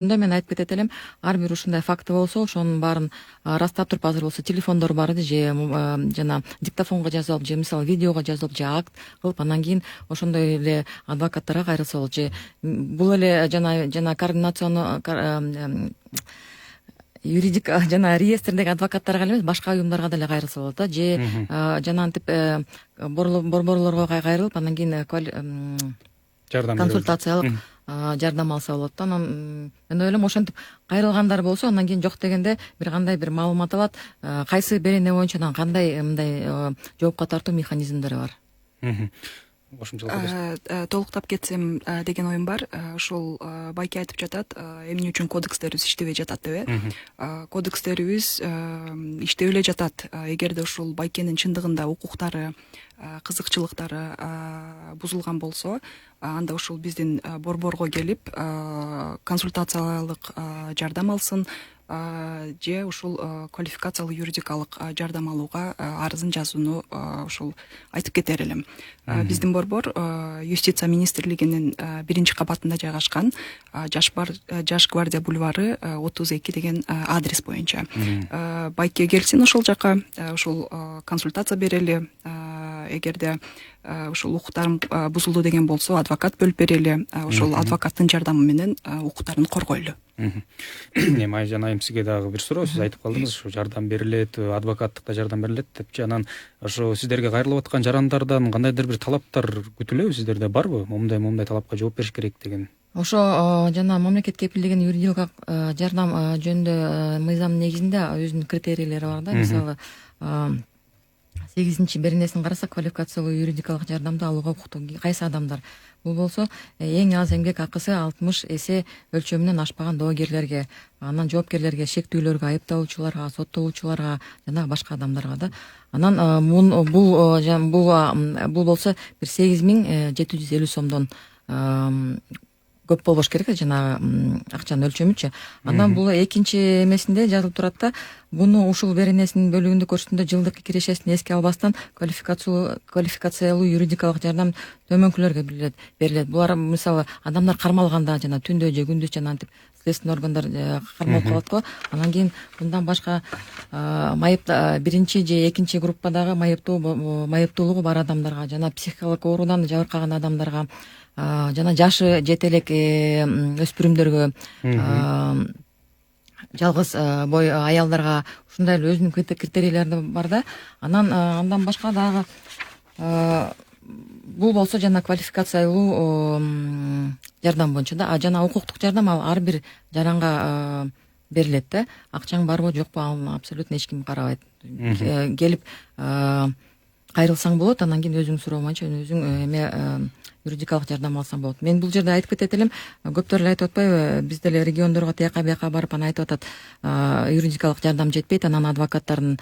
мен айтып кетет элем, ар бир ушундай факты болсо, ошонун баарын растап туруп, азыр болсо телефондор бар же жана диктофонго жазып алып, же мисалы видеого жазып алып, же акт кылып, анан кийин ошондой эле адвокаттарга кайрылса болот. Же бул эле жана координациону юридик жана реестрдеги адвокаттарга эле эмес, башка уюмдарга деле кайрылса болот да. Же жанантип борборлорго кайрылып, анан кийин консультациялык жардам алса болот да. Анан мен ойлойм, ошентип кайрылгандар болсо, анан кийин жок дегенде бир кандай бир маалымат алат, кайсы берене боюнча анан кандай мындай жоопко тартуу механизмдери бар. Толуктап кетсем деген оюм бар. Ошол байке айтып жатат, эмне үчүн кодекстерибиз иштебей жатат деп. Кодекстерибиз иштебей эле жатат. Эгерде ушул байкенин чындыгында укуктары, кызыкчылыктары бузулган болсо, анда ушул биздин борборго келип консультациялык жардам алсын, же ушул квалификациялуу юридикалык жардам алууга арызын жазууну ушул айтып кетер элем. Биздин борбор Юстиция министрлигинин 1-кабатында жайгашкан, Жаш гвардия бульвары 32 деген адрес боюнча. Байке келсин ошол жака, ушул консультация берели. Эгерде ушул укуктарым бузулду деген болсо, адвокат бөлүп берели. Ошол адвокаттын жардамы менен укуктарын коргойлу. Эми Айжан айым, сизге дагы бир суроо. Сиз айтып калдыңыз, ушу жардам берилет, адвокаттыкта жардам берилет депчи. Анан ошо сиздерге кайрылып аткан жарандардан кандайдыр бир талаптар күтүлөбү? Сиздерде барбы? Момундай талапка жооп бериш керек деген. Ошо жана мамлекет кепилдеген юридикалык жардам жөнүндө мыйзам негизинде өзүнүн критерийлери бар да. Мисалы 8-чи беренесин карасак, квалификациялуу юридикалык жардамды алууга укуктуу кайсы адамдар? Бул болсо эң аз эмгек акысы 60 эсе өлчөмүнөн ашпаган доогерлерге, анан жооптууларга, шектүүлөргө, айыпталуучуларга, соттолуучуларга жана башка адамдарга да. Анан бул болсо бир 8750 сомдон көп болбош керек жана акчанын өлчөмүчү. Андан бул экинчи эмесинде жазылып турат да, буну ушул беренесинин бөлүгүндө көрсөтүндө жылдык кирешесин эске албастан квалификациялуу юридикалык жардам төмөнкүлөргө берилет. Булар мисалы адамдар кармалганда жана түндө же күндүз жана антип следственный органдар кармалып калат го. Анан кийин мындан башка биринчи же экинчи группадагы майыптуулугу бар адамдарга жана психикалык оорудан жабыркаган адамдарга жана жашы жете элек өспүрүмдөргө, жалгыз бой аялдарга ушундай эле өзүнүн критерийлери бар да. Андан башка дагы бул болсо жана квалификациялуу жардам боюнча да, жана укуктук жардам ал ар бир жаранга берилет да. Акчаң барбы жокпу, ал абсолютно эч ким карабайт. Келип кайрылсаң болот, анан кийин өзүң суроо боюнча өзүң юридикалык жардам алсаң болот. Мен бул жерде айтып кетет элем, көптөр эле айтып атпайбы, биз деле региондорго тияка бияка барып анан айтып атат, юридикалык жардам жетпейт, анан адвокаттардын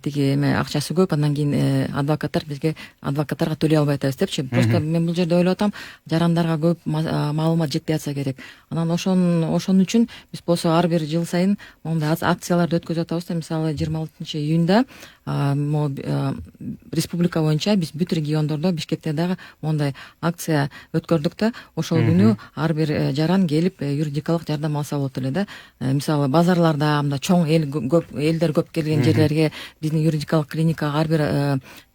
тиги акчасы көп, анан кийин адвокаттар бизге адвокаттарга төлөй албай атабыз депчи. Просто мен бул жерде ойлоп атам, жарандарга көп маалымат жетпей атса керек. Анан ошон үчүн биз болсо ар бир жыл сайын мондай акцияларды өткөзүп атабыз да. Мисалы 26 июнда республика боюнча биз бүт региондордо, Бишкекте дагы мондай акция өткөрдүк да. Ошол күнү ар бир жаран келип юридикалык жардам алса болот эле да. Мисалы базарларда, мында чоң элдер көп келген жерлерге биздин юридикалык клиникага ар бир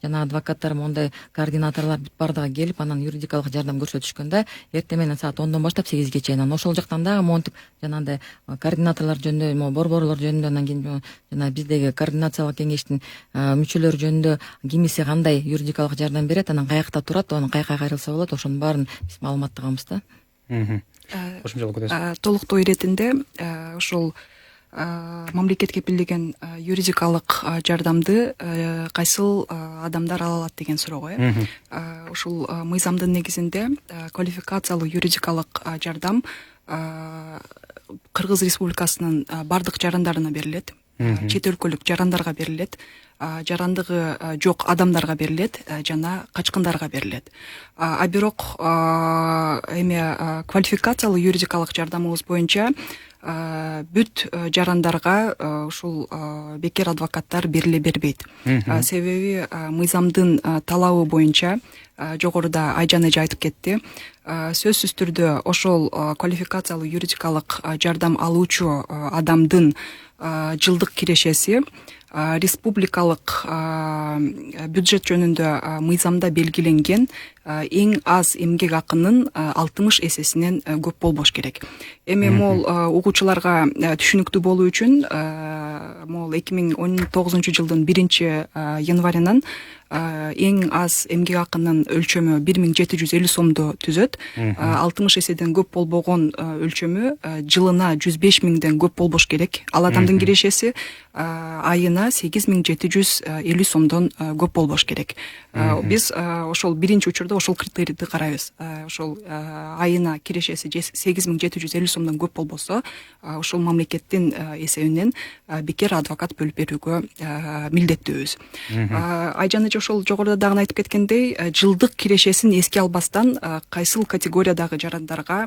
жана адвокаттар, мондай координаторлор бүт бардыгы келип, анан юридикалык жардам көрсөтүшкөн да. Эртең менен саат 10дон баштап 8ге чейин. Анан ошол жактан дагы монтип жанагындай координаторлор жөнүндө, борборлор жөнүндө, анан кийин жана биздеги координациялык кеңештин мүчөлөрү жөнүндө кимиси кандай юридикалык жардам берет, анан каякта турат, анан каяка кайрылса болот, ошонун баарын биз маалыматтаганбыз да. Кошумчалык кетесиз? Толуктоо иретинде ошол мамлекет кепилдеген юридикалык жардамды кайсыл адамдар ала алат деген суроого. Ушул мыйзамдын негизинде квалификациялуу юридикалык жардам Кыргыз Республикасынын бардык жарандарына берилет. чет өлкөлүк жарандарга берилет, жарандыгы жок адамдарга берилет, жана качкындарга берилет. А бирок эме квалификациялуу юридикалык жардамыбыз боюнча бүт жарандарга ушул бекер адвокаттар бериле бербейт. Себеби мыйзамдын талабы боюнча жогоруда Айжан эже айтып кетти. Сөзсүз түрдө ошол квалификациялуу юридикалык жардам алуучу адамдын жылдык кирешеси республикалык бюджет жөнүндө мыйзамда белгиленген эң аз эмгек акынын 60 эсесинен көп болбош керек. Эми могул угуучуларга түшүнүктүү болуу үчүн могул 2019 жылдын 1-январынан эң аз эмгек акынын өлчөмү 1750 сомду түзөт. 60 эседен көп болбогон өлчөмү жылына 105 миңден көп болбош керек. Ал адамдын кирешеси айына 8750 сомдон көп болбош керек. Биз ошол биринчи учурда ошол критерийди карайбыз. Ошол айына кирешеси 8750 сомдон көп болбосо, ошол мамлекеттин эсебинен бекер адвокат бөлүп берүүгө милдеттүүбүз. Айжан эже ошол жогоруда дагы айтып кеткендей, жылдык кирешесин эске албастан кайсыл категориядагы жарандарга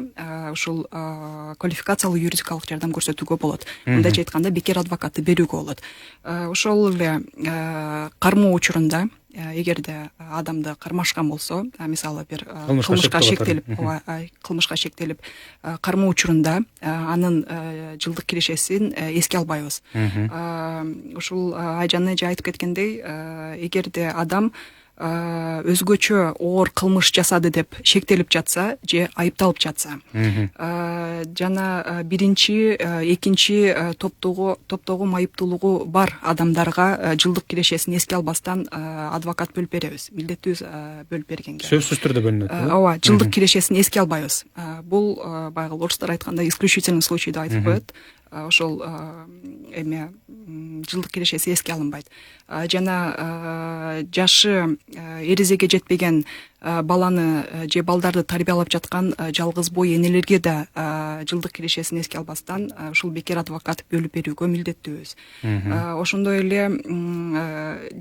ушул квалификациялуу юридикалык жардам көрсөтүүгө болот. Мындайча айтканда бекер адвокатты берүүгө болот. Ошол эле кармоо учурунда эгерде адамды кармашкан болсо, мисалы бир кылмышка шектелип кармоо учурунда анын жылдык кирешесин эске албайбыз. Ушул Айжан эже айтып кеткендей, эгерде адам өзгөчө оор кылмыш жасады деп шектелип жатса же айыпталып жатса, жана биринчи, экинчи топтогу майыптуулугу бар адамдарга жылдык кирешесин эске албастан адвокат бөлүп беребиз. Милдеттүүбүз бөлүп бергенге. Сөзсүз түрдө бөлүнөт. Ооба, жылдык кирешесин эске албайбыз. Бул баягы орустар айткандай исключительный случай деп айтып коет. Ошол эме жылдык кирешеси эске алынбайт. Жана жашы эрезеге жетпеген баланы же балдарды тарбиялап жаткан жалгыз бой энелерге да жылдык кирешесин эске албастан ушул бекер адвокат бөлүп берүүгө милдеттүүбүз. Ошондой эле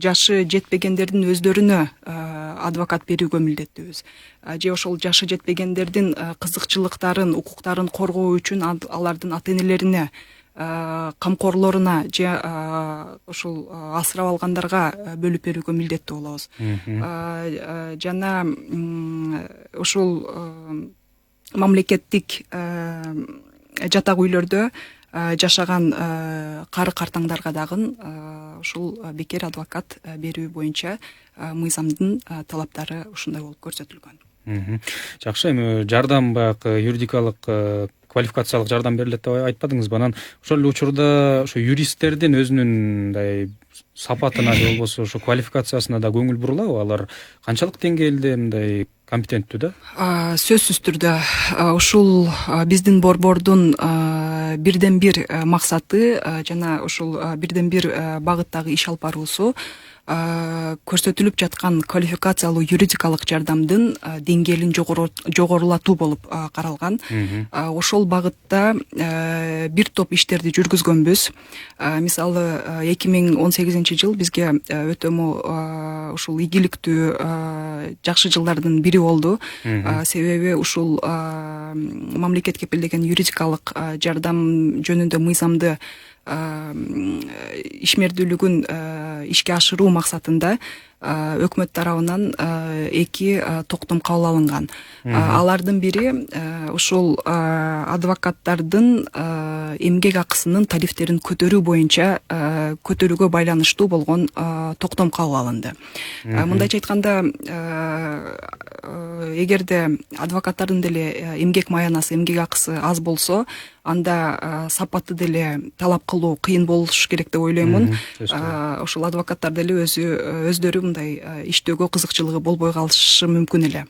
жашы жетпегендердин өздөрүнө адвокат берүүгө милдеттүүбүз. Же ошол жашы жетпегендердин кызыкчылыктарын, укуктарын коргоо үчүн алардын ата-энелерине, камкорлоруна же ушул асырап алгандарга бөлүп берүүгө милдеттүү болобуз. Жана ушул мамлекеттик жатак үйлөрдө жашаган кары картаңдарга дагы ушул бекер адвокат берүү боюнча мыйзамдын талаптары ушундай болуп көрсөтүлгөн. Жакшы, эми жардам баягы юридикалык квалификациялык жардам берилет деп айтпадыңызбы? Анан ошол эле учурда ошо юристтердин өзүнүн мындай сапатына же болбосо ошо квалификациясына да көңүл бурулабы? Алар канчалык деңгээлде мындай компетенттүү да? Сөзсүз түрдө ушул биздин борбордун бирден бир максаты жана ушул бирден бир багыттагы иш алып баруусу көрсөтүлүп жаткан квалификациялуу юридикалык жардамдын деңгээлин жогорулатуу болуп каралган. Ошол багытта бир топ иштерди жүргүзгөнбүз. Мисалы 2018 жыл бизге өтө ушул ийгиликтүү жакшы жылдардын бири болду. Себеби ушул мамлекет кепилдеген юридикалык жардам жөнүндө мыйзамды ишмердүүлүгүн ишке ашыруу максатында өкмөт тарабынан 2 токтом кабыл алынган. Алардын бири ушул адвокаттардын эмгек акысынын тарифтерин көтөрүү боюнча көтөрүүгө байланыштуу болгон токтом кабыл алынды. Мындайча айтканда, эгерде адвокаттардын деле эмгек маянасы, эмгек акысы аз болсо, анда сапатты деле талап кылуу кыйын болуш керек деп ойлоймун. Ошол адвокаттар деле өздөрү мындай иштөөгө кызыкчылыгы болбой калышы мүмкүн эле.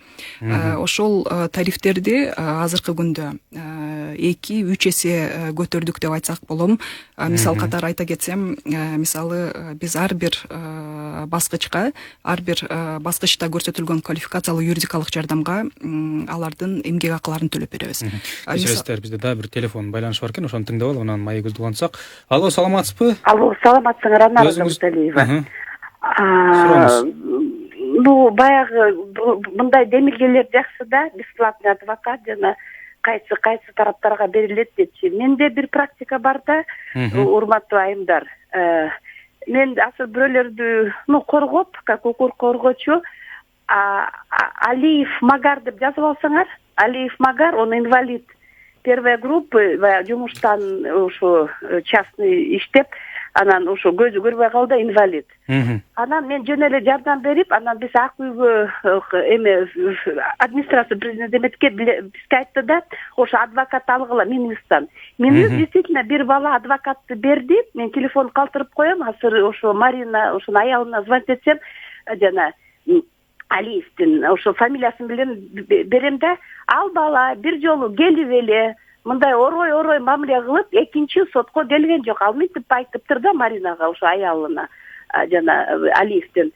Ошол тарифтерди азыркы күндө 2-3 эсе көтөрдүк деп айтсак болом. Мисал катары айта кетсем, мисалы биз ар бир баскычка, ар бир баскычта көрсөтүлгөн квалификациялуу юридикалык жардамга алардын эмгек акыларын төлөп беребиз. Кечиресиздер, бизде да бир телефон байланыш бар экен, ошону тыңдап алып, анан маегибизди улантсак. Алло, саламатсызбы? Алло, саламатсыңар, Анара Жуманалиева. Ну, баягы мындай демилгелер жакшы да, бесплатный адвокат жана кайсы тараптарга берилет депчи. Менде бир практика бар да, урматтуу айымдар. Мен асыл бирөөлөрдү, коргоп, как укук коргоочу, Алиев Магар деп жазып алсаңар, Алиев Магар, он инвалид первой группы, жумуштан ушу частный иштеп, анан ушу көзү көрбөй калды, инвалид. Анан мен жөн эле жардам берип, анан биз ак үйгө администрация президент эметке бизге айтты да, ошо адвокат алгыла Минюстан. Минюс действительно бир бала адвокатты берди, мен телефон калтырып коем, азыр ошо Марина, ошонун аялына звонить этсем, жана Алиевдин ошо фамилиясын берем да, ал бала бир жолу келип эле мындай орой мамиле кылып, экинчи сотко келген жок. Ал мынтип айтыптыр да Маринага, ошо аялына, жана Алиевдин.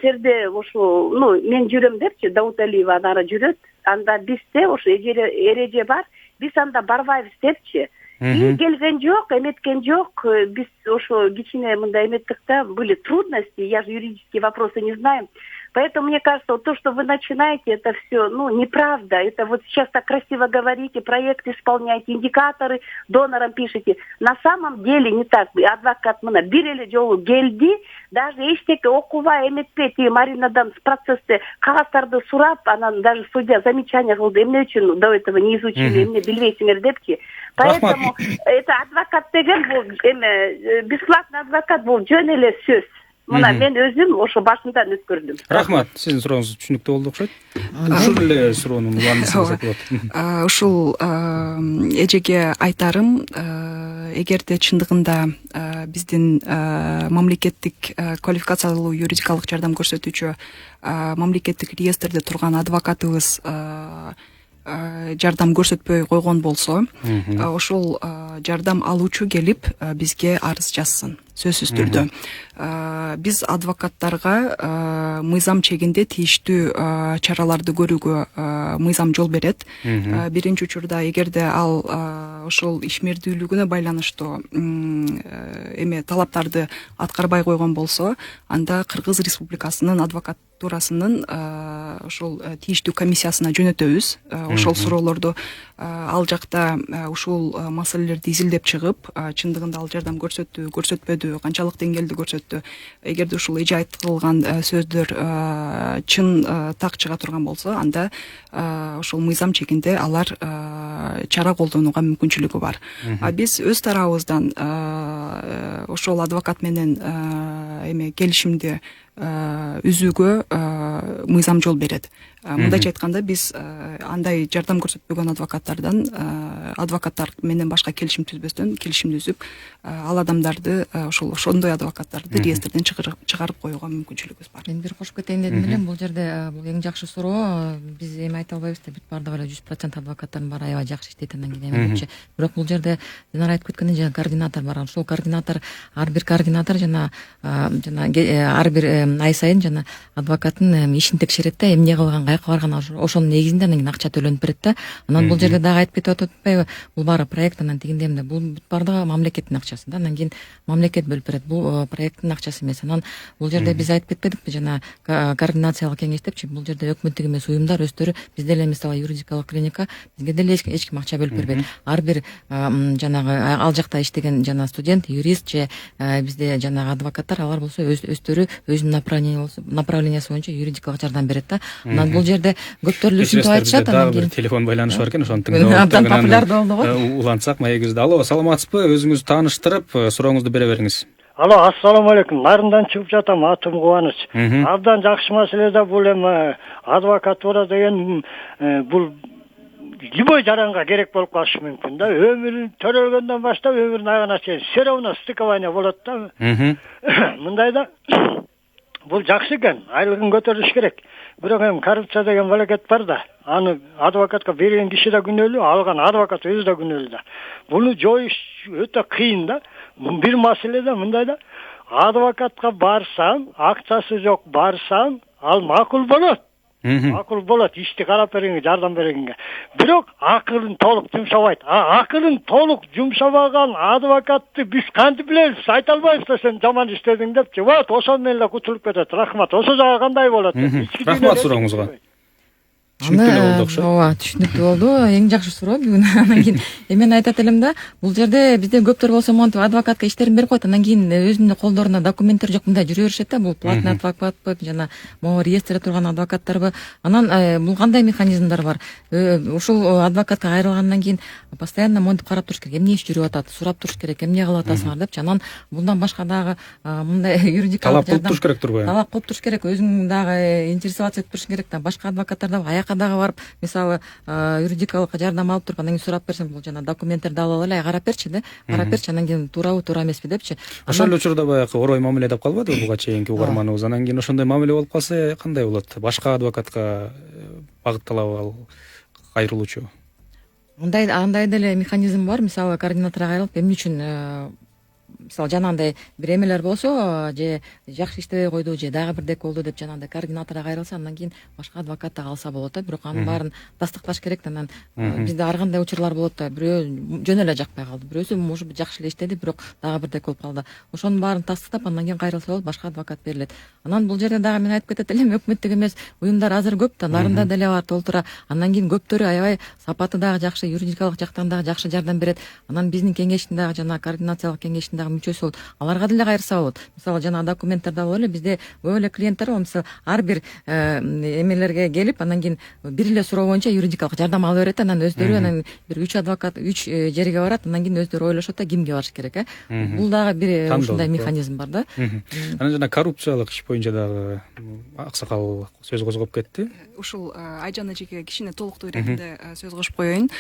Силерде ошо, мен жүрөм депчи, Дауталиева ары жүрөт. Анда бизде ошо эреже бар. Биз анда барбайбыз депчи. И келген жок, эметкен жок. Биз ошо кичине мындай эметтик да, были трудности, я же юридические вопросы не знаю. Поэтому, мне кажется, вот то, что вы начинаете, это все, неправда. Это вот сейчас так красиво говорите, проект исполняете, индикаторы донорам пишете. На самом деле не так. Адвокат мына бир эле жолу келди, даже эчтеке окубай эметпейт, Маринадан с процессте кагаздарды сурап, анан даже судья замечание кылды, эмне үчүн до этого не изучили, эмне билбейсиңер депчи. Поэтому это адвокат деген бул бесплатный адвокат бул жөн эле сөз. Мына мен өзүм ошо башында өткөрдүм. Рахмат, сиздин сурооңуз түшүнүктүү болду окшойт. Ушул эле суроонун уландысыңыз болот. Ушул эжеге айтарым, эгерде чындыгында биздин мамлекеттик квалификациялуу юридикалык жардам көрсөтүүчү мамлекеттик реестрде турган адвокатыбыз жардам көрсөтпөй койгон болсо, ошол жардам алуучу келип бизге арыз жазсын, сөзсүз түрдө. Биз адвокаттарга мыйзам чегинде тийиштүү чараларды көрүүгө мыйзам жол берет. Биринчи учурда эгерде ал ошол ишмердүүлүгүнө байланыштуу талаптарды аткарбай койгон болсо, анда Кыргыз Республикасынын адвокатурасынын ошол тийиштүү комиссиясына жөнөтөбүз. Ошол суроолорду ал жакта ушул маселелерди изилдеп чыгып, чындыгында ал жардам көрсөттү, көрсөтпөдү, канчалык деңгээлде көрсөттү. Эгерде ушул эже айтылган сөздөр чын так чыга турган болсо, анда ошол мыйзам чегинде алар чара колдонууга мүмкүнчүлүгү бар. Биз өз тарабыбыздан ошол адвокат менен келишимди үзүүгө мыйзам жол берет. Мындайча айтканда, биз андай жардам көрсөтпөгөн адвокаттар менен башка келишим түзбөстөн, келишимди үзүп, ал адамдарды ошондой адвокаттарды реестрден чыгарып коюуга мүмкүнчүлүгүбүз бар. Мен бир кошуп кетейин дедим элем, бул жерде бул эң жакшы суроо. Биз эми айта албайбыз да, бүт бардыгы эле 100% адвокаттардын баары аябай жакшы иштейт, анан кийин эметчи. Бирок бул жерде Динара айтып кеткендей, жана координатор бар. Ошол координатор, ар бир координатор жана ар бир ай сайын жана адвокаттын ишин текшерет да, эмне кылган, каяка барган, ошонун негизинде анан акча төлөнүп берет да. Анан бул жерде дагы айтып кетип атпайбы, бул баары проект, анан тигинде эмне, бул бүт бардыгы мамлекеттин акчасы да. Анан кийин мамлекет бөлүп берет, бул проекттин акчасы эмес. Анан бул жерде биз айтып кетпедикпи, жана координациялык кеңеш депчи, бул жерде өкмөттүк эмес уюмдар өздөрү, бизде эле мисалы юридикалык клиника, бизге деле эч ким акча бөлүп бербейт. Ар бир жанагы ал жакта иштеген жана студент, юрист же бизде жанагы адвокаттар, алар болсо өздөрү өзүнүн направлениясы боюнча юридикалык жардам берет да. Анан бул жерде көптөр ушинтип айтышат, анан кийин телефон байланыш бар экен, ошону тыңдап абдан популярдуу болду го. Улантсак маегибизди. Алло, саламатсызбы? Өзүңүздү тааныштырып, сурооңузду бере бериңиз. Алло, ассаламу алейкум. Нарындан чыгып жатам, атым Кубаныч. Абдан жакшы маселеде бул эми адвокатура деген бул любой жаранга керек болуп калышы мүмкүн да. Өмүрүн төрөлгөндөн баштап өмүрүнүн аягына чейин все равно стыкование болот да. Мындай да бул жакшы экен, айлыгын көтөрүш керек. Бирок эми коррупция деген мамлекет бар да, аны адвокатка берген киши да күнөөлүү, алган адвокат өзү да күнөөлүү да. Буну жоюш өтө кыйын да. Бир маселе да мындай да, адвокатка барсаң, акчасы жок барсаң, ал макул болот. Макул болот, ишти карап бергенге, жардам бергенге. Бирок акылын толук жумшабайт. Акылын толук жумшабаган адвокатты биз кантип билебиз? Айта албайбыз да сен жаман иштедиң депчи. Вот ошол менен эле кутулуп кетет. Рахмат. Ошол жагы кандай болот? Рахмат сурооңузга. Ооба, түшүнүктүү болду. Эң жакшы суроо бүгүн. Анан кийин мен айтат элем да, бул жерде бизде көптөр болсо монтип адвокатка иштерин берип коет, анан кийин өзүнүн колдоруна документтер жок, мындай жүрө беришет да, бул платный адвокатпы, жана могу реестрде турган адвокаттарбы. Анан бул кандай механизмдар бар? Ушул адвокатка кайрылгандан кийин постоянно монтип карап туруш керек. Эмне иш жүрүп атат, сурап туруш керек, эмне кылып атасыңар депчи. Анан bundan башка дагы мындай юридикалык талап кылып туруш керек турбайбы? Талап кылып туруш керек, өзүң дагы интересоваться этип туруш керек да. Башка адвокаттар дагы аяка дагы барып, мисалы юридикалыкка жардам алып туруп, анан кийин сурап берсем, бул жана документтерди алып эле карап берчи да, карап берчи, анан кийин туурабы, туура эмеспи депчи. Ошол эле учурда баягы орой мамиле деп калбадыбы буга чейинки угарманыбыз? Анан кийин ошондой мамиле болуп калса кандай болот? Башка адвокатка багытталабы ал кайрылуучу? Андай деле механизм бар, мисалы координаторго кайрылып, эмне үчүн мисалы жанагындай бир эмелер болсо, же жакшы иштебей койду, же дагы бирдек болду деп жанагындай координаторго кайрылса, андан кийин башка адвокат да калса болот да. Бирок анын баарын тастыкташ керек да. Анан бизде ар кандай учурлар болот да. Бирөө жөн эле жакпай калды, бирөөсү может быть жакшы эле иштеди, бирок дагы бирдек болуп калды. Ошонун баарын тастыктап, андан кийин кайрылса болот, башка адвокат берилет. Анан бул жерде дагы мен айтып кетет элем, өкмөттүк эмес уюмдар азыр көп да, нарында деле бар толтура. Андан кийин көптөрү аябай сапаты дагы жакшы, юридикалык жактан дагы жакшы жардам берет. Анан биздин кеңештин дагы жана координациялык кеңештин дагы мүчөсү болот. Аларга деле кайрылса болот. Мисалы жана документтерде боло эле, бизде көп эле клиенттер бар, мисалы ар бир эмелерге келип, анан кийин бир эле суроо боюнча юридикалык жардам алып берет, анан өздөрү анан бир 3 адвокат 3 жерге барат, анан кийин өздөрү ойлошот да кимге барыш керек, Бул дагы бир ушундай механизм бар да. Анан жана коррупциялык иш боюнча дагы аксакал сөз козгоп кетти. Ушул Айжан эжеге кичине толуктуу иретинде сөз кошуп коеюн.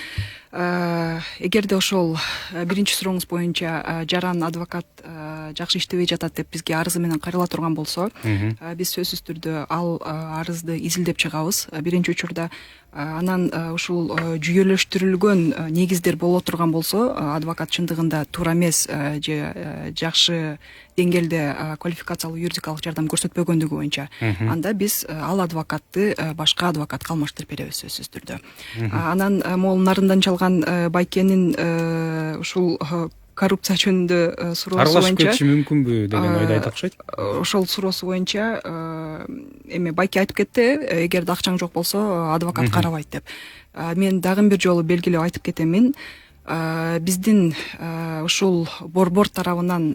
Эгерде ошол биринчи сурооңуз боюнча жаран адвокат жакшы иштебей жатат деп бизге арызы менен кайрыла турган болсо, биз сөзсүз түрдө ал арызды изилдеп чыгабыз биринчи учурда. Анан ушул жүйөлөштүрүлгөн негиздер боло турган болсо, адвокат чындыгында туура эмес же жакшы деңгээлде квалификациялуу юридикалык жардам көрсөтпөгөндүгү боюнча, анда биз ал адвокатты башка адвокатка алмаштырып беребиз сөзсүз түрдө. Анан могул нарындан чалган байкенин ушул коррупция жөнүндө суроосу боюнча аралашып кетиши мүмкүнбү деген ойду айтып окшойт. Ошол суроосу боюнча эми байке айтып кетти, эгерде акчаң жок болсо адвокат карабайт деп. Мен дагы бир жолу белгилеп айтып кетемин. Биздин ушул борбор тарабынан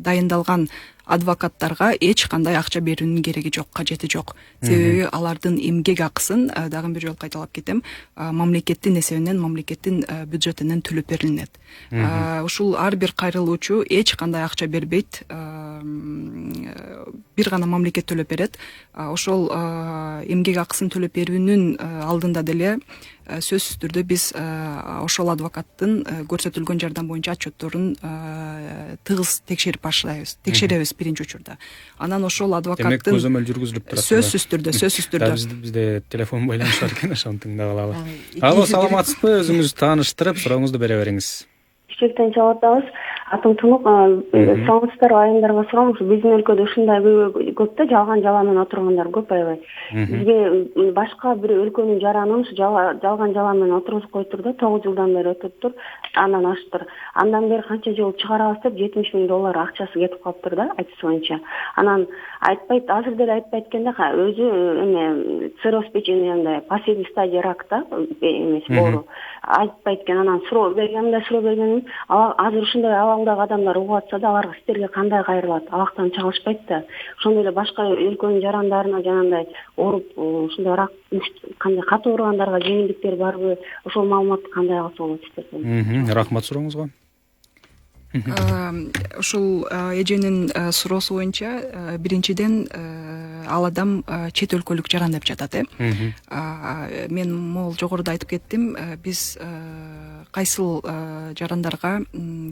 дайындалган адвокаттарга эч кандай акча берүүнүн кереги жок, кажети жок. Себеби алардын эмгек акысын, дагы бир жолу кайталап кетем, мамлекеттин эсебинен, мамлекеттин бюджетинен төлөп берилет. Ушул ар бир кайрылуучу эч кандай акча бербейт, бир гана мамлекет төлөп берет. Ошол эмгек акысын төлөп берүүнүн алдында деле сөзсүз түрдө биз ошол адвокаттын көрсөтүлгөн жардам боюнча отчетторун тыгыз текшерип текшеребиз биринчи учурда. Анан ошол адвокаттын демек көзөмөл жүргүзүлүп турат. Сөзсүз түрдө. Бизде телефон байланыш бар экен, ошону тыңдап алалы. Алло, саламатсызбы? Өзүңүздү тааныштырып, сурооңузду бере бериңиз. Бишкектен чалып атабыз. Атым Тунук. Саламатсыздар, айымдарга суроом. Биздин өлкөдө ушундай көп да, жалган жаламен отургандар көп аябай. Бизге башка бир өлкөнүн жаранын жалган жаламен отургузуп коюптур да, 9 жылдан бери өтүптүр, андан аштыр. Андан бери канча жыл чыгарабыз деп $70,000 акчасы кетип калыптыр да, айтысы боюнча. Анан айтпайт, азыр деле айтпайт экенде, өзү эме сыроспечение последний стадия ракта эмес боору. Айтпайт экен. Анан суроо бергеним, азыр ушундай абалдагы адамдар угуп атса да, аларга сиздерге кандай кайрылат? Абактан чагылышпайт да. Ошондой эле башка өлкөнүн жарандарына жанагындай ооруп, ушундай рак кандай катуу ооругандарга жеңилдиктер барбы? Ошол маалыматты кандай алса болот сиздерден? Рахмат сурооңузга. Ушул эженин суроосу боюнча биринчиден ал адам чет өлкөлүк жаран деп жатат. Мен могул жогоруда айтып кеттим, биз кайсыл жарандарга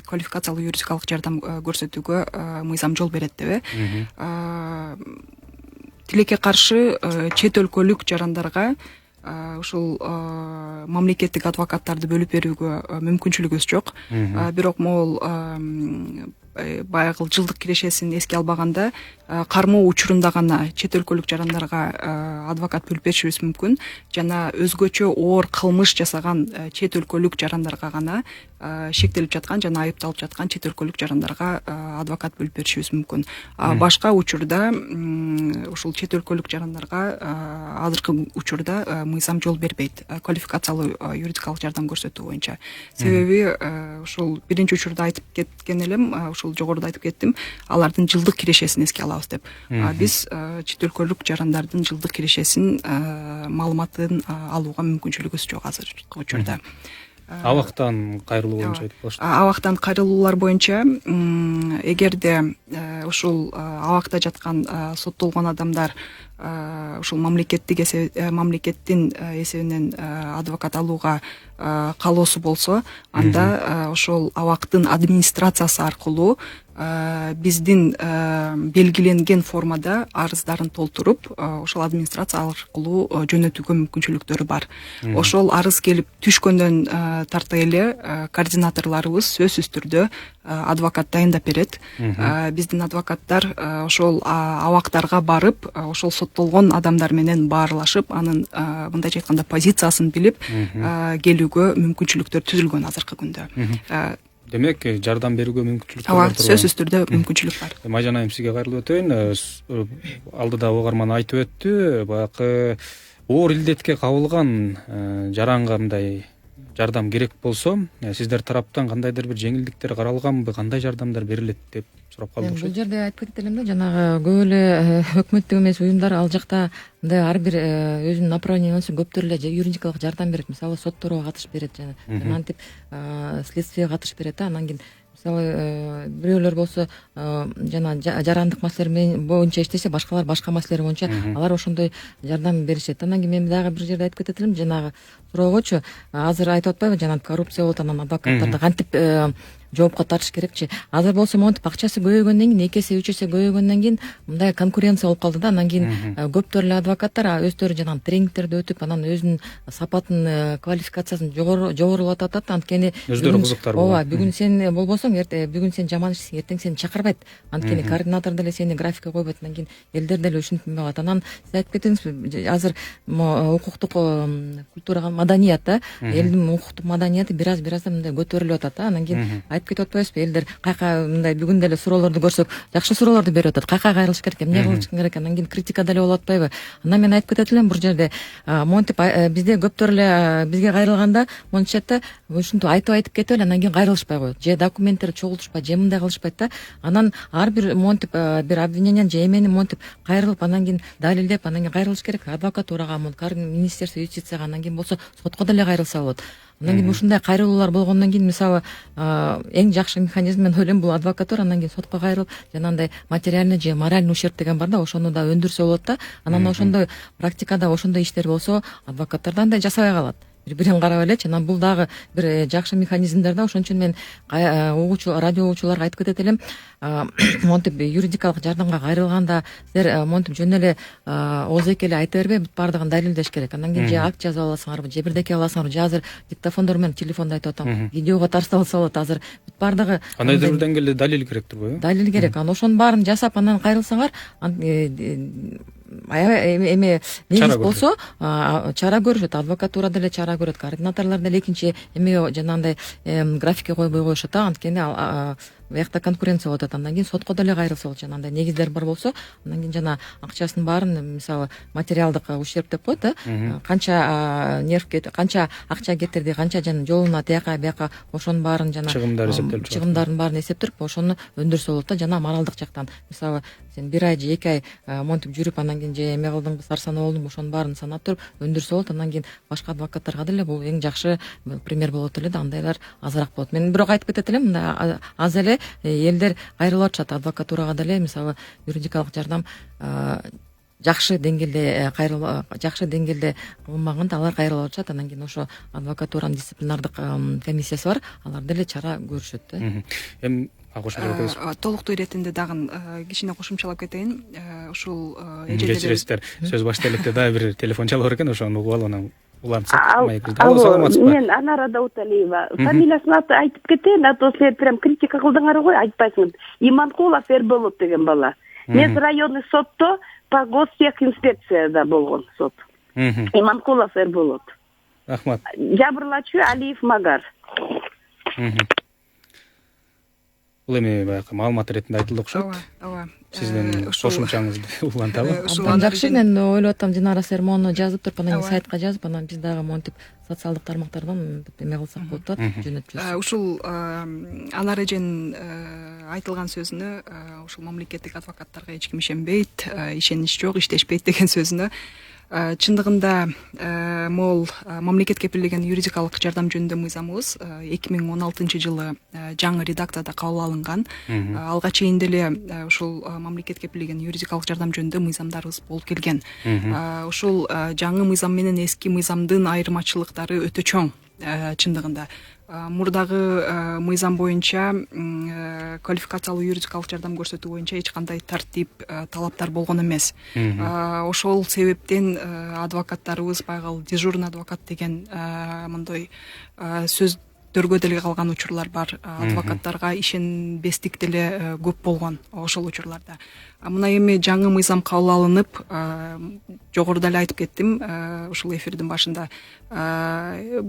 квалификациялуу юридикалык жардам көрсөтүүгө мыйзам жол берет деп. Тилекке каршы чет өлкөлүк жарандарга ушул мамлекеттик адвокаттарды бөлүп берүүгө мүмкүнчүлүгүбүз жок. Бирок могул баягы жылдык кирешесин эске албаганда кармоо учурунда гана чет өлкөлүк жарандарга адвокат бөлүп беришибиз мүмкүн. Жана өзгөчө оор кылмыш жасаган чет өлкөлүк жарандарга гана шектелип жаткан жана айыпталып жаткан чет өлкөлүк жарандарга адвокат бөлүп беришибиз мүмкүн. Башка учурда ушул чет өлкөлүк жарандарга азыркы учурда мыйзам жол бербейт квалификациялуу юридикалык жардам көрсөтүү боюнча. Себеби ушул биринчи учурда айтып кеткен элем, ушул жогоруда айтып кеттим, алардын жылдык кирешесин эске алабыз деп. Биз чет өлкөлүк жарандардын жылдык кирешесин маалыматын алууга мүмкүнчүлүгүбүз жок азыркы учурда. Абактан кайрылуу боюнча айтып калышты. Абактан кайрылуулар боюнча эгерде ушул абакта жаткан соттолгон адамдар ушул мамлекеттин эсебинен адвокат алууга каалоосу болсо, анда ошол абактын администрациясы аркылуу биздин белгиленген формада арыздарын толтуруп, ошол администрация аркылуу жөнөтүүгө мүмкүнчүлүктөрү бар. Ошол арыз келип түшкөндөн тарта эле координаторлорубуз сөзсүз түрдө адвокат дайындап берет. Биздин адвокаттар ошол абактарга барып, ошол соттолгон адамдар менен баарлашып, анын мындайча айтканда позициясын билип келүүгө мүмкүнчүлүктөр түзүлгөн азыркы күндө. Демек, жардам берүүгө мүмкүнчүлүк бар. Сөзсүз түрдө мүмкүнчүлүк бар. Айжан айым, сизге кайрылып өтөйүн. Алдыда угарман айтып өттү, баягы оор илдетке кабылган жаранга мындай жардам керек болсо, сиздер тараптан кандайдыр бир жеңилдиктер каралганбы, кандай жардамдар берилет деп сурап калдык. Бул жерде айтып кетет элем да, жанагы көп эле өкмөттүк эмес уюмдар ал жакта мындай ар бир өзүнүн направлениесин көптөр эле юридикалык жардам берет. Мисалы сотторго катыш берет, жана антип следствияга катыш берет. Анан кийин мисалы бирөөлөр болсо жана жарандык маселелер боюнча иштесе, башкалар башка маселелер боюнча алар ошондой жардам беришет. Анан кийин мен дагы бир жерде айтып кетет элем, жанагы суроогочу азыр айтып атпайбы, жана коррупция болот, анан адвокаттарды кантип жоопко тартыш керекчи. Азыр болсо монтип акчасы көбөйгөндөн кийин, 2 эсе 3 эсе көбөйгөндөн кийин мындай конкуренция болуп калды да. Анан кийин көптөр эле адвокаттар өздөрү жана тренингтерди өтүп, анан өзүнүн сапатын, квалификациясын жогорулатып атат. Анткени өздөрү кызыктар ооба, бүгүн сен болбосоң, бүгүн сен жаман иштесең, эртең сени чакырбайт. Анткени координатор деле сени графикке койбойт. Анан кийин элдер деле ушинтип калат. Анан сиз айтып кеттиңизби, азыр укуктук культурага, маданият да, элдин укуктук маданияты бир аз мындай көтөрүлүп атат да. Анан кийин айтып кетип атпайбызбы, элдер кайка мындай бүгүн деле суроолорду көрсөк, жакшы суроолорду берип атат. Кайка кайрылыш керек, эмне кылыш керек, анан кийин критика деле болуп атпайбы. Анан мен айтып кетет элем, бул жерде монтип бизде көптөр эле бизге кайрылганда монтишет да, ушинтип айтып кетип эле анан кийин кайрылышпай коет, же документтерди чогултушпайт, же мындай кылышпайт да. Анан ар бир монтип бир обвинение же эмени монтип кайрылып, анан кийин далилдеп, анан кийин кайрылыш керек адвокатурага, министерство юстицияга, анан кийин болсо сотко деле кайрылса болот. Анан кийин ушундай кайрылуулар болгондон кийин, мисалы эң жакшы механизм мен ойлойм бул адвокатура, анан кийин сотко кайрылып, жанагындай материальный же моральный ущерб деген бар да, ошону да өндүрсө болот да. Анан ошондой практикада ошондой иштер болсо, адвокаттар андай жасабай калат, бири-бирин карап элечи. Анан бул дагы бир жакшы механизмдер да. Ошон үчүн мен радио угуучуларга айтып кетет элем, монтип юридикалык жардамга кайрылганда силер монтип жөн эле оозеке эле айта бербей, бүт баардыгын далилдеш керек. Анан кийин же акт жазып аласыңарбы, же бирдеке аласыңарбы, же азыр диктофондор менен телефондо айтып атам, видеого тарта алса болот. Азыр бүт баардыгы кандайдыр бир деңгээлде далил керек турбайбы? Далил керек. Анан ошонун баарын жасап анан кайрылсаңар, эме негиз болсо чара көрүшөт, адвокатура деле чара көрөт, координаторлор деле экинчи эмеге жанагындай графикке койбой коюшат. Анткени биякта конкуренция болуп атат, андан кийин сотко деле кайрылса болот. Жанагындай негиздер бар болсо, андан кийин жана акчасынын баарын, мисалы материалдык ущерб деп коет, канча нерв канча акча кетирди, канча жана жолуна тияка ошонун баарын жана чыгымдардын баарын эсептеп ошону өндүрсө болот да. Жана моралдык жактан мисалы сен 1 ай же 2 ай монтип жүрүп, андан кийин же эме кылдың, сарсанаа болдуң, ошонун баарын санап туруп өндүрсө болот. Андан кийин башка адвокаттарга деле бул эң жакшы пример болот эле да, андайлар азыраак болот. Мен бирок айтып кетет элем, мындай аз эле элдер кайрылып атышат адвокатурага деле, мисалы юридикалык жардам жакшы деңгээлде кылынбаган да, алар кайрылып атышат. Андан кийин ошо адвокатуранын дисциплинардык комиссиясы бар, алар деле чара көрүшөт да. Эми толуктуу иретинде дагы кичине кошумчалап кетейин. Ушул кечиресиздер, сөз башта электе дагы бир телефон чалып экен, ошону угуп алып Алло, саламатсызбы? Мен Анара Дауталиева. Фамилиясын айтып кетейин, а то силер прям критика кылдыңар го, айтпайсыңыз. Иманкулов Эрболот деген бала. Мен районный сотто по гостехинспекцияда болгон сот. Иманкулов Эрболот. Рахмат. Жабырлачу Алиев Магар. Бул эми баягы маалымат иретинде айтылды окшойт. Ооба. Сиздин кошумчаңызды улантабы? Абдан жакшы. Мен ойлоп атам, Динара Сермонну жазып туруп, анан сайтка жазып, анан биз дагы монтип социалдык тармактардан эме кылсак болот да, жөнөтүп. Ушул Анар эженин айтылган сөзүнө, ушул мамлекеттик адвокаттарга эч ким ишенбейт, ишенич жок, иштешпейт деген сөзүнө чындыгында могул мамлекет кепилдеген юридикалык жардам жөнүндө мыйзамыбыз 2016-жылы жаңы редакцияда кабыл алынган. Алга чейин деле ушул мамлекет кепилдеген юридикалык жардам жөнүндө мыйзамдарыбыз болуп келген. Ушул жаңы мыйзам менен эски мыйзамдын айырмачылыктары өтө чоң. Чындыгында мурдагы мыйзам боюнча квалификациялуу юридикалык жардам көрсөтүү боюнча эч кандай тартип, талаптар болгон эмес. Ошол себептен адвокаттарыбыз байгыл дежурный адвокат деген мындай сөздөргө деле калган учурлар бар. Адвокаттарга ишенбестик деле көп болгон ошол учурларда. Мына эми жаңы мыйзам кабыл алынып, жогоруда эле айтып кеттим, ушул эфирдин башында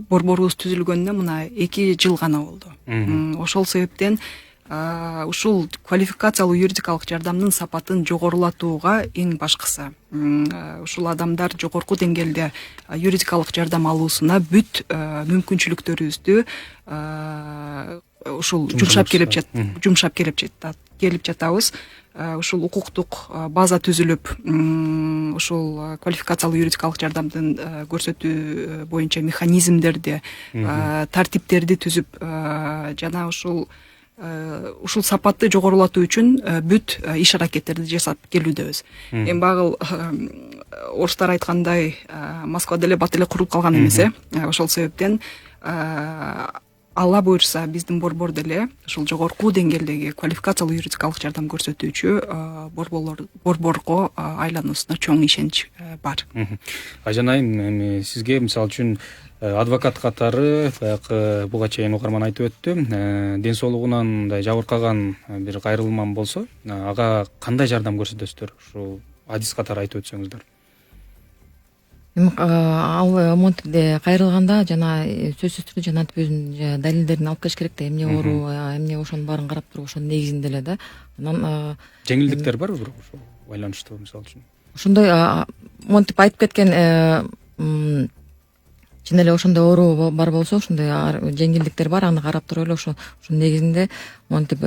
борборубуз түзүлгөнүнө мына 2 жыл гана болду. Ошол себептен ушул квалификациялуу юридикалык жардамдын сапатын жогорулатууга эң башкысы ушул адамдар жогорку деңгээлде юридикалык жардам алуусуна бүт мүмкүнчүлүктөрүбүздү ушул жумшап келип жатабыз. Ушул укуктук база түзүлүп, ушул квалификациялуу юридикалык жардамдын көрсөтүү боюнча механизмдерди, тартиптерди түзүп, жана ушул сапатты жогорулатуу үчүн бүт иш аракеттерди жасап келүүдөбүз. Эми багыл орустар айткандай, Москва деле бат эле куруп калган эмес. Ошол себептен Алла буйрса биздин борбор деле ушул жогорку деңгээлдеги квалификациялуу юридикалык жардам көрсөтүүчү борборго айлануусуна чоң ишенич бар. Айжан айым, эми сизге мисалы үчүн адвокат катары баягы буга чейин угарман айтып өттү, ден соолугунан мындай жабыркаган бир кайрылман болсо, ага кандай жардам көрсөтөсүздөр? Ушул адис катары айтып өтсөңүздөр. Ал монтип кайрылганда жана сөзсүз түрдө жанатып өзүнүн далилдерин алып келиш керек да, эмне оору, эмне ошонун баарын карап туруп, ошонун негизинде эле да. Анан жеңилдиктер барбы бирок ошол байланыштуу мисалы үчүн? Ошондой монтип айтып кеткен чын эле ошондой оору бар болсо, ошондой жеңилдиктер бар, аны карап туруп эле ошонун негизинде монтип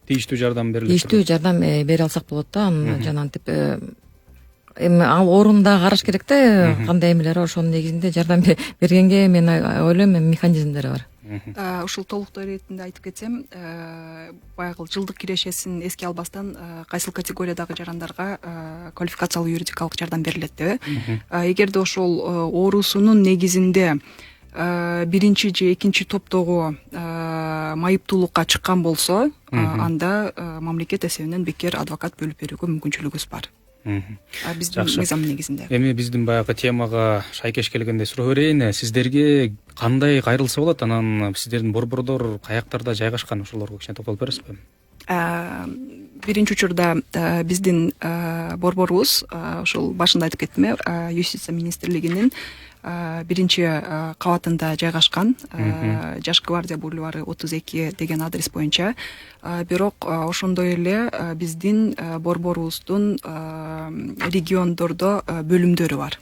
тийиштүү жардам берилет. Тийиштүү жардам бере алсак болот да. Анан жанантип эми ал оорунда караш керек да, кандай эмелер бар, ошонун негизинде жардам бергенге мен ойлойм механизмдери бар. Ушул толуктуу иретинде айтып кетсем, баягы жылдык кирешесин эске албастан кайсыл категориядагы жарандарга квалификациялуу юридикалык жардам берилет деп. Эгерде ошол оорусунун негизинде биринчи же экинчи топтогу майыптуулукка чыккан болсо, анда мамлекет эсебинен бекер адвокат бөлүп берүүгө мүмкүнчүлүгүбүз бар. Биздин мыйзам негизинде. Эми биздин баягы темага шайкеш келгенде суроо берейин. Сиздерге кандай кайрылса болот? Анан сиздердин борбордор каяктарда жайгашкан, ошолорго кичине токтолуп бересизби? Биринчи учурда биздин борборубуз ушул башында айтып кеттим, Юстиция министрлигинин биринчи кабатында жайгашкан, Жаш гвардия бульвары 32 деген адрес боюнча. Бирок ошондой эле биздин борборубуздун региондордо бөлүмдөрү бар.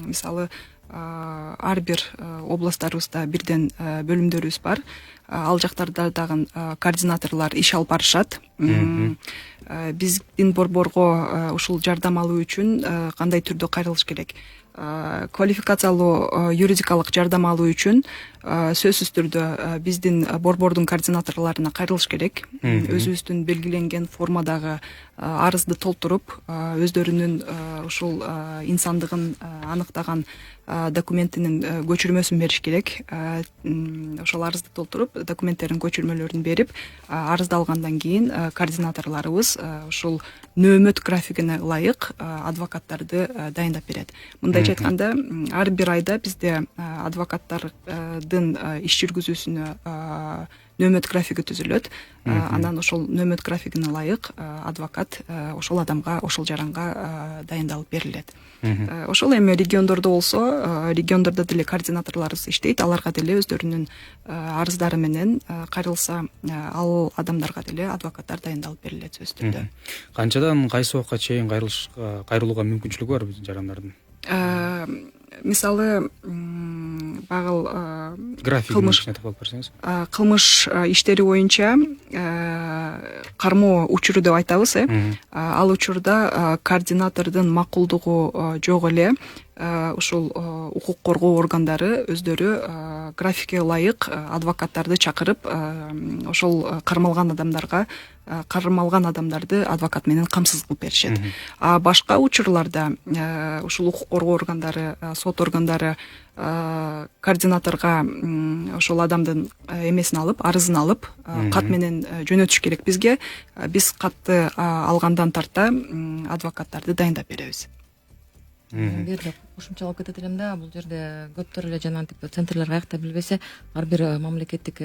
Мисалы, ар бир областтарыбызда бирден бөлүмдөрүбүз бар. Ал жактарда дагы координаторлор иш алып барышат. Биздин борборго ушул жардам алуу үчүн кандай түрдө кайрылыш керек? Квалификациялуу юридикалык жардам алуу үчүн сөзсүз түрдө биздин борбордун координаторлоруна кайрылыш керек. Өзүбүздүн белгиленген формадагы арызды толтуруп, өздөрүнүн ушул инсандыгын аныктаган документинин көчүрмөсүн бериш керек. Ошол арызды толтуруп, документтердин көчүрмөлөрүн берип, арызды алгандан кийин координаторлорубуз ушул нөөмөт графигине ылайык адвокаттарды дайындап берет. Мындайча айтканда, ар бир айда бизде адвокаттардын иш жүргүзүүсүнө нөөмөт графиги түзүлөт. Анан ошол нөөмөт графигине ылайык адвокат ошол адамга, ошол жаранга дайындалып берилет. Ошол эми региондордо болсо, региондордо деле координаторлорубуз иштейт, аларга деле өздөрүнүн арыздары менен кайрылса, ал адамдарга деле адвокаттар дайындалып берилет сөзсүз түрдө. Канчадан кайсы убакка чейин кайрылууга мүмкүнчүлүгү бар биздин жарандардын? Мисалы, багыл кылмыш берсеңиз. Кылмыш иштери боюнча кармоо учуру деп айтабыз, ал учурда координатордун макулдугу жок эле ушул укук коргоо органдары өздөрү графикке ылайык адвокаттарды чакырып, ошол кармалган адамдарды адвокат менен камсыз кылып беришет. Башка учурларда ушул укук коргоо органдары, сот органдары координаторго ошол адамдын эмесин алып, арызын алып, кат менен жөнөтүш керек бизге. Биз катты алгандан тарта адвокаттарды дайындап беребиз. Берилет кошумчалап кетет элем да, бул жерде көптөр эле жанагынтип центрлер каякта билбесе, ар бир мамлекеттик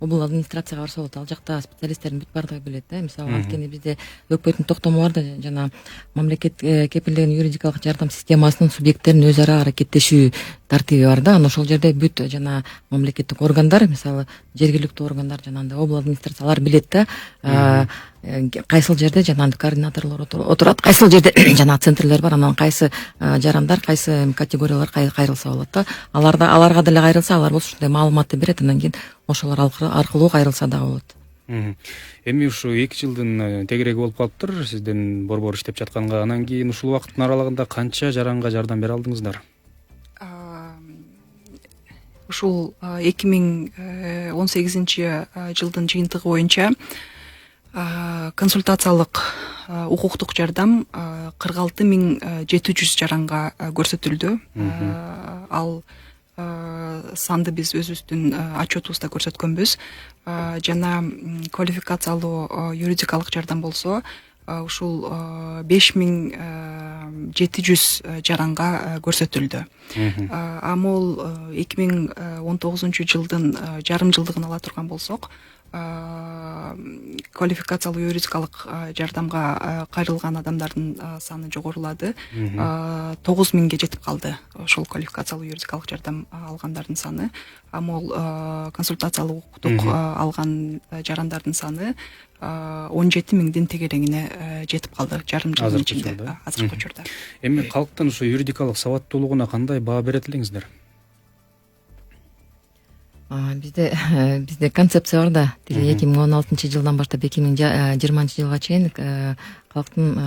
облус администрацияга барса болот. Ал жакта специалисттердин бүт бардыгы билет да. Мисалы, анткени бизде өкмөттүн токтому бар да, жана мамлекет кепилдеген юридикалык жардам системасынын субъекттеринин өз ара аракеттешүү тартиби бар да. Анан ошол жерде бүт жана мамлекеттик органдар, мисалы, жергиликтүү органдар, жанагындай облус администрация, алар билет да. Кайсыл жерде жанагындай координаторлор отурат, кайсыл жерде жана центрлер бар, анан кайсы жарандар, кайсы категориялар кайрылса болот да. Аларга деле кайрылса, алар болсо ушундай маалыматты берет, анан кийин ошолор аркылуу кайрылса дагы болот. Эми ушу 2 жылдын тегереги болуп калыптыр сиздин борбор иштеп жатканга. Анан кийин ушул убакыттын аралыгында канча жаранга жардам бере алдыңыздар? Ушул 2018 жылдын жыйынтыгы боюнча консультациялык укуктук жардам 46.700 жаранга көрсөтүлдү. Ал санды биз өзүбүздүн отчетубузда көрсөткөнбүз. Жана квалификациялуу юридикалык жардам болсо, ушул 5700 жаранга көрсөтүлдү. Амол 2019 жылдын жарым жылдыгын ала турган болсок, квалификациялуу юридикалык жардамга кайрылган адамдардын саны жогорулады. 9000ге жетип калды ошол квалификациялуу юридикалык жардам алгандардын саны. Амол консультациялык укуктук алган жарандардын саны 17.000 тегерегине жетип калды жарым жылдын ичинде азыркы учурда. Эми калктын ушу юридикалык сабаттуулугуна кандай баа берет элеңиздер? Бизде концепция бар да. 2016 жылдан баштап 2020 жылга чейин калктын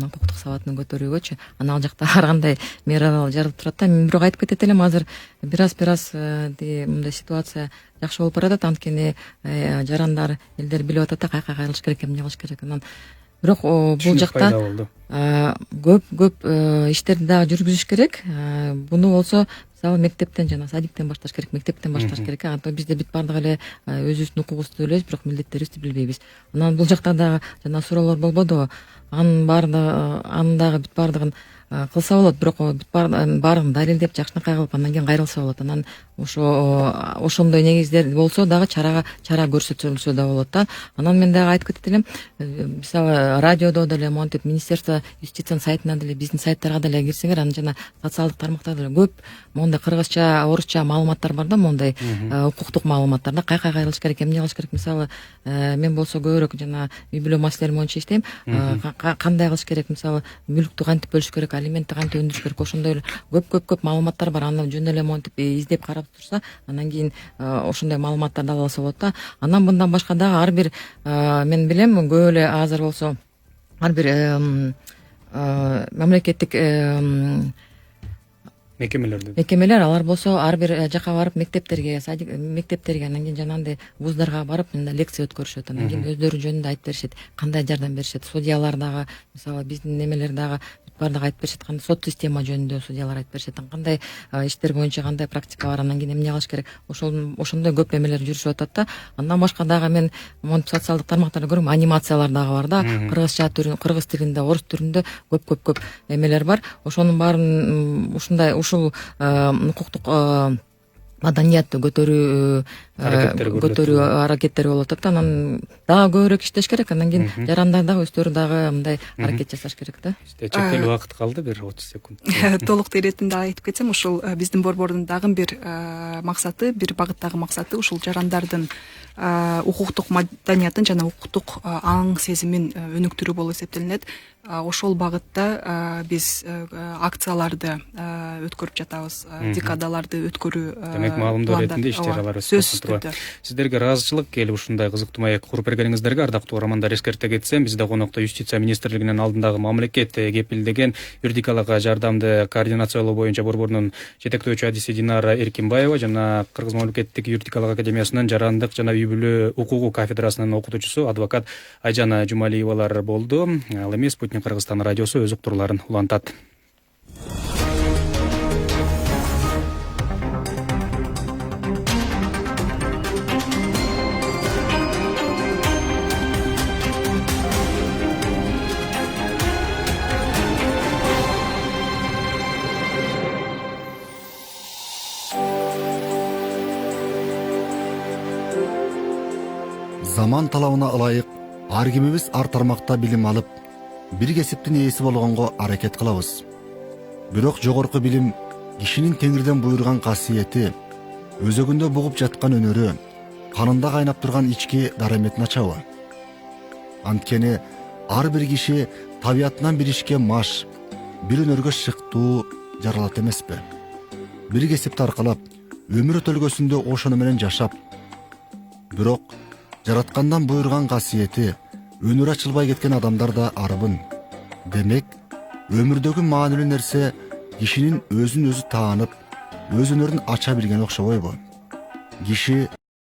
укуктук сабатын көтөрүүгөчү. Анан ал жакта ар кандай мералар жарылып турат да. Мен бирок айтып кетет элем, азыр бир аз мындай ситуация жакшы болуп баратат, анткени жарандар, элдер билип атат да каяка кайрылыш керек, эмне кылыш керек. Анан бирок бул жакта көп иштерди дагы жүргүзүш керек. Буну болсо мисалы мектептен жана садиктен башташ керек, мектептен башташ керек. Антон бизде бүт бардыгы эле өзүбүздүн укугубузду билебиз, бирок милдеттерибизди билбейбиз. Анан бул жакта дагы жана суроолор болбодубу? Анын дагы бүт бардыгын кылса болот, бирок бүт баарын далилдеп жакшынакай кылып анан кийин кайрылса болот. Анан ошондой негиздер болсо дагы чара көрсөтүлсө да болот да. Анан мен дагы айтып кетет элем, мисалы радиодо деле монтип министерство юстициянын сайтына деле биздин сайттарга деле кирсеңер, анан жана социалдык тармактарда деле көп мондай кыргызча, орусча маалыматтар бар да, мондай укуктук маалыматтар да, кайка кылыш керек, эмне кылыш керек. Мисалы мен болсо көбүрөөк жана үй бүлө маселелери боюнча иштейм. Кандай кылыш керек, мисалы мүлктү кантип бөлүш керек, алиментти кантип өндүрүш керек, ошондой эле көп маалыматтар бар. Аны жөн эле монтип издеп карап турса, анан кийин ошондой маалыматтарды ала алса болот да. Анан мындан башка дагы ар бир мен билем, көп эле азыр болсо ар бир мамлекеттик мекемелер алар болсо ар бир жака барып мектептерге, анан кийин жанагындай вуздарга барып мындай лекция өткөрүшөт. Анан кийин өздөрү жөнүндө айтып беришет, кандай жардам беришет. Судьялар дагы, мисалы биздин немелер дагы баардыгы айтып беришет, кандай сот система жөнүндө судьялар айтып беришет, кандай иштер боюнча кандай практика бар, анан кийин эмне кылыш керек. Ошондой көп эмелер жүрүшүп атат да. Андан башка дагы мен монтип социалдык тармактарда көрөм, анимациялар дагы бар да, кыргызча түрүндө, кыргыз тилинде, орус түрүндө көп эмелер бар. Ошонун баарын ушундай ушул укуктук маданиятты көтөрүү аракеттери болуп атат. Анан дагы көбүрөөк иштеш керек. Анан кийин жарандар дагы өздөрү дагы мындай аракет жасаш керек да. Чектелүү убакыт калды, бир 30 секунд. Толук иретинде айтып кетсем, ушул биздин борбордун дагы бир максаты, бир багыттагы максаты ушул жарандардын укуктук маданиятын жана укуктук аң сезимин өнүктүрүү болуп эсептелинет. Ошол багытта биз акцияларды өткөрүп жатабыз, декадаларды өткөрүү. Демек, маалымдоо иретинде иштер алабыз. Сиздерге ыраазычылык, келип ушундай кызыктуу маек куруп бергениңиздерге ардактуу угармандар эскерте кетсем, бизде конокто Юстиция министрлигинин алдындагы мамлекет кепилдеген юридикалык жардамды координациялоо боюнча борборунун жетектөөчү адиси Динара Эркинбаева жана Кыргыз мамлекеттик юридикалык академиясынын Жарандык жана үй бүлө укугу кафедрасынын окутуучусу адвокат Айжан Жуманалиевалар болду. Ал эми Sputnik Кыргызстан радиосу өз уктурууларын улантат. Заман талабына ылайык ар кимибиз ар тармакта билим алып, бир кесиптин ээси болгонго аракет кылабыз. Бирок жогорку билим кишинин теңирден буйруган касиети, өзөгүндө бугуп жаткан өнөрү, канында кайнап турган ички дараметин ачабы? Анткени ар бир киши табиятынан бир ишке маш, бир өнөргө шыктуу жаралат эмеспи? Бир кесипти аркалап, өмүр өтөлгөсүндө ошону менен жашап, бирок жараткандан буйруган касиети, өнөр ачылбай кеткен адамдар да арбын. Демек, өмүрдөгү маанилүү нерсе кишинин өзүн өзү таанып, өз өнөрүн ача билгени окшобойбу? Киши